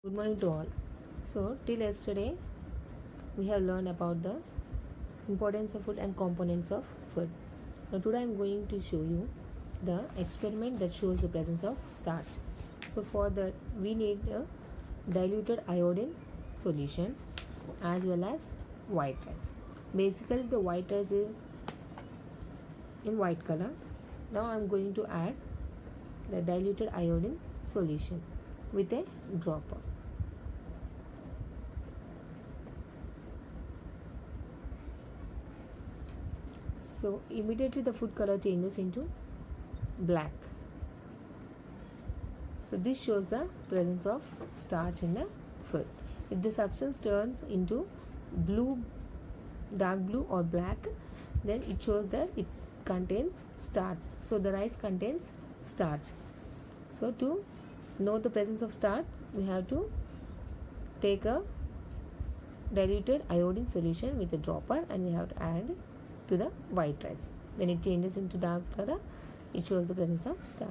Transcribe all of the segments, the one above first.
Good morning to all. So, till yesterday, we have learned about the importance of food and components of food. Now, today I am going to show you the experiment that shows the presence of starch. So, for that, we need a diluted iodine solution as well as white rice. Basically, the white rice is in white color. Now, I am going to add the diluted iodine solution with a dropper. So immediately the food color changes into black. So this shows the presence of starch in the food. If the substance turns into blue, dark blue or black, then it shows that it contains starch. So the rice contains starch. So to know the presence of starch, we have to take a diluted iodine solution with a dropper and we have to add to the white rice. When it changes into dark color, it shows the presence of starch.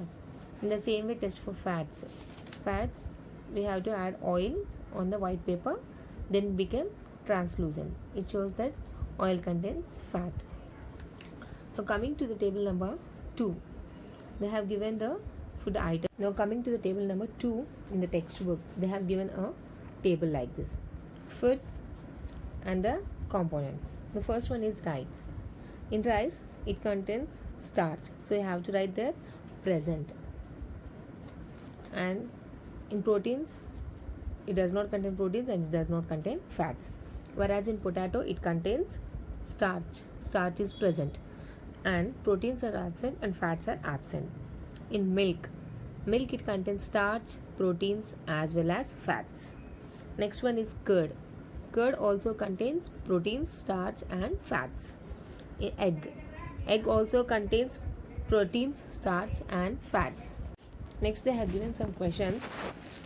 In the same way, test for fats. Fats, we have to add oil on the white paper, then become translucent. It shows that oil contains fat. Now coming to the table number 2, they have given the food item. Now coming to the table number 2 in the textbook, they have given a table like this. Food and the components. The first one is rice. In rice, it contains starch, so you have to write there present. And in proteins, it does not contain proteins and it does not contain fats. Whereas in potato, it contains starch. Starch is present, and proteins are absent and fats are absent. In milk, it contains starch, proteins as well as fats. Next one is curd. Curd also contains proteins, starch and fats. Egg also contains proteins, starch and fats. Next they have given some questions.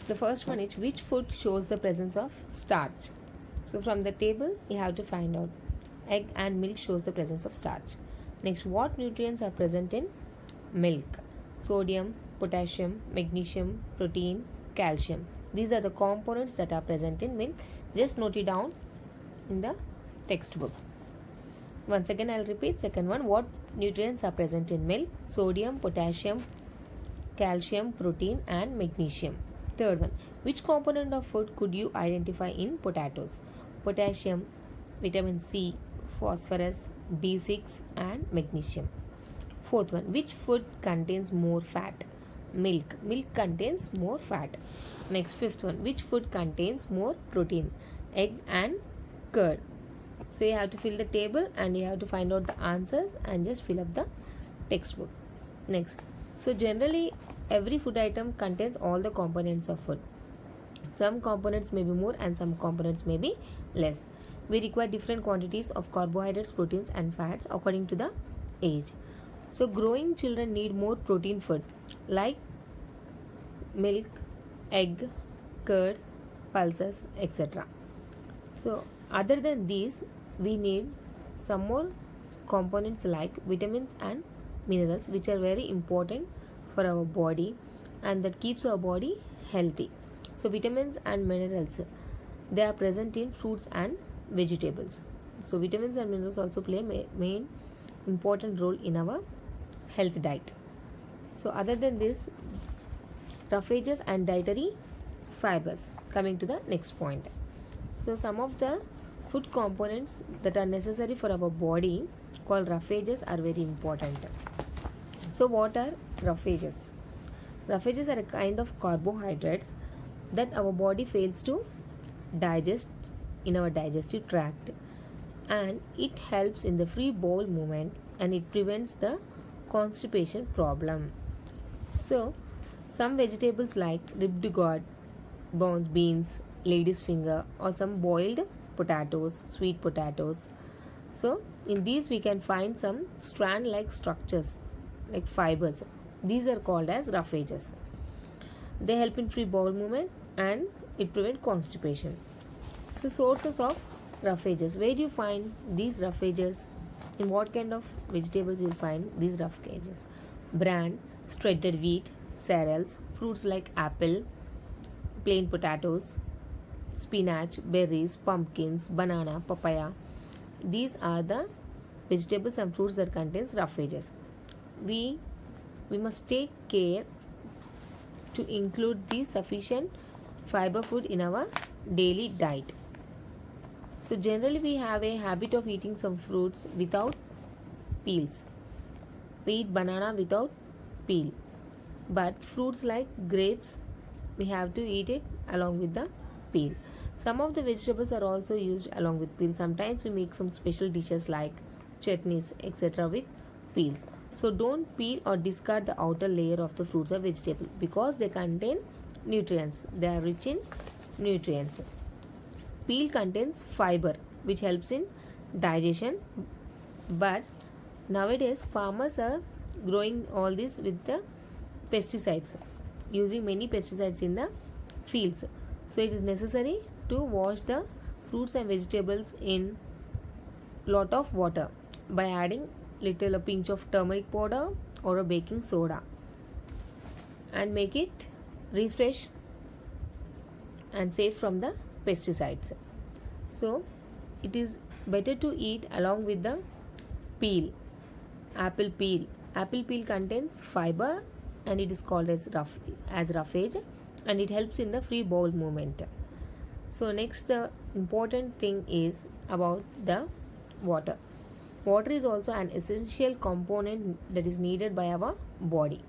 The first one is, which food shows the presence of starch? So from the table you have to find out. Egg and milk shows the presence of starch. Next, what nutrients are present in milk? Sodium, potassium, magnesium, protein, calcium. These are the components that are present in milk. Just note it down in the textbook. Once again I'll repeat. Second one, what nutrients are present in milk? Sodium, potassium, calcium, protein and magnesium. Third one, which component of food could you identify in potatoes? Potassium, vitamin C, phosphorus, B6 and magnesium. Fourth one, which food contains more fat? Milk. Milk contains more fat. Next, fifth one, which food contains more protein? Egg and curd. So you have to fill the table and you have to find out the answers and just fill up the textbook. Next, so generally every food item contains all the components of food. Some components may be more and some components may be less. We require different quantities of carbohydrates, proteins and fats according to the age. So growing children need more protein food like milk, egg, curd, pulses, etc. So other than these, we need some more components like vitamins and minerals, which are very important for our body and that keeps our body healthy. So vitamins and minerals, they are present in fruits and vegetables. So vitamins and minerals also play main important role in our health diet. So other than this, roughages and dietary fibers. Coming to the next point. So some of the food components that are necessary for our body called roughages are very important. So what are roughages? Roughages are a kind of carbohydrates that our body fails to digest in our digestive tract, and it helps in the free bowel movement and it prevents the constipation problem. So some vegetables like ribbed gourd, beans, lady's finger or some boiled potatoes, sweet potatoes. So in these we can find some strand like structures like fibers. These are called as roughages. They help in free bowel movement and it prevents constipation. So sources of roughages. Where do you find these roughages? In what kind of vegetables you will find these roughages? Bran, shredded wheat, cereals, fruits like apple, plain potatoes, spinach, berries, pumpkins, banana, papaya. These are the vegetables and fruits that contains roughages. We must take care to include the sufficient fiber food in our daily diet. So generally we have a habit of eating some fruits without peels. We eat banana without peel. But fruits like grapes, we have to eat it along with the peel. Some of the vegetables are also used along with peel. Sometimes we make some special dishes like chutneys, etc. with peels. So don't peel or discard the outer layer of the fruits or vegetable because they contain nutrients. They are rich in nutrients. Peel contains fiber which helps in digestion, but nowadays farmers are growing all this with the pesticides, using many pesticides in the fields. So it is necessary to wash the fruits and vegetables in lot of water by adding little a pinch of turmeric powder or a baking soda and make it refresh and safe from the pesticides. So it is better to eat along with the peel. Apple peel. Apple peel contains fiber and it is called as roughage, and it helps in the free bowel movement. So next, the important thing is about the water. Water is also an essential component that is needed by our body.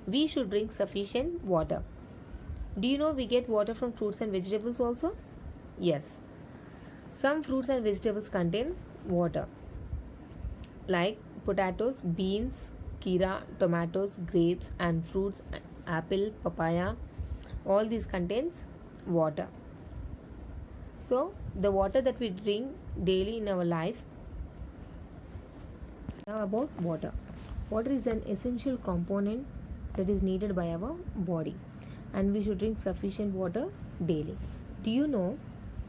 We should drink sufficient water. Do you know we get water from fruits and vegetables also? Yes. Some fruits and vegetables contain water like potatoes, beans, kira, tomatoes, grapes and fruits, apple, papaya. All these contains water. So the water that we drink daily in our life. Now about water. Water is an essential component that is needed by our body, and we should drink sufficient water daily. Do you know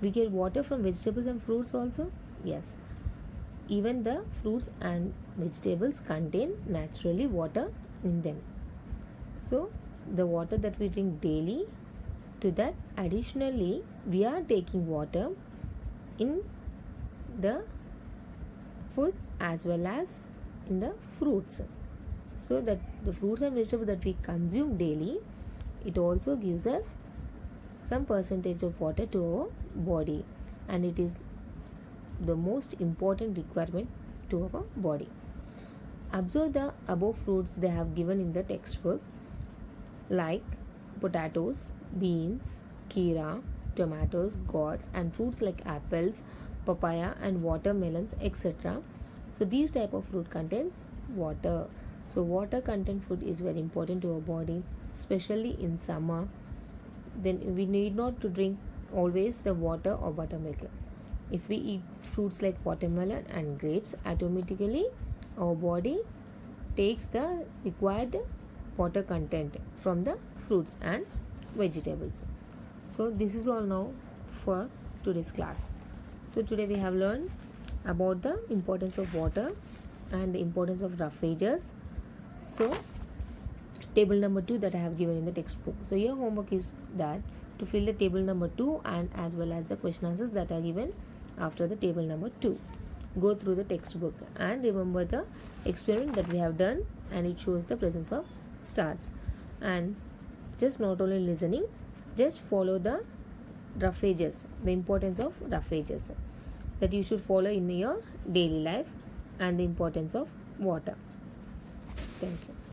we get water from vegetables and fruits also? Yes. Even the fruits and vegetables contain naturally water in them. So the water that we drink daily, to that additionally we are taking water in the food as well as in the fruits. So that the fruits and vegetables that we consume daily, it also gives us some percentage of water to our body, and it is the most important requirement to our body. Observe the above fruits they have given in the textbook like potatoes, beans, kira, tomatoes, gourds and fruits like apples, papaya and watermelons, etc. So these type of fruit contains water. So water content food is very important to our body, especially in summer. Then we need not to drink always the water or buttermilk. If we eat fruits like watermelon and grapes, automatically our body takes the required water content from the fruits and vegetables. So this is all now for today's class. So today we have learned about the importance of water and the importance of roughages. So table number 2 that I have given in the textbook. So your homework is that to fill the table number 2 and as well as the question answers that are given after the table number 2. Go through the textbook and remember the experiment that we have done, and it shows the presence of starch. And just not only listening, just follow the roughages, the importance of roughages that you should follow in your daily life, and the importance of water. Thank you.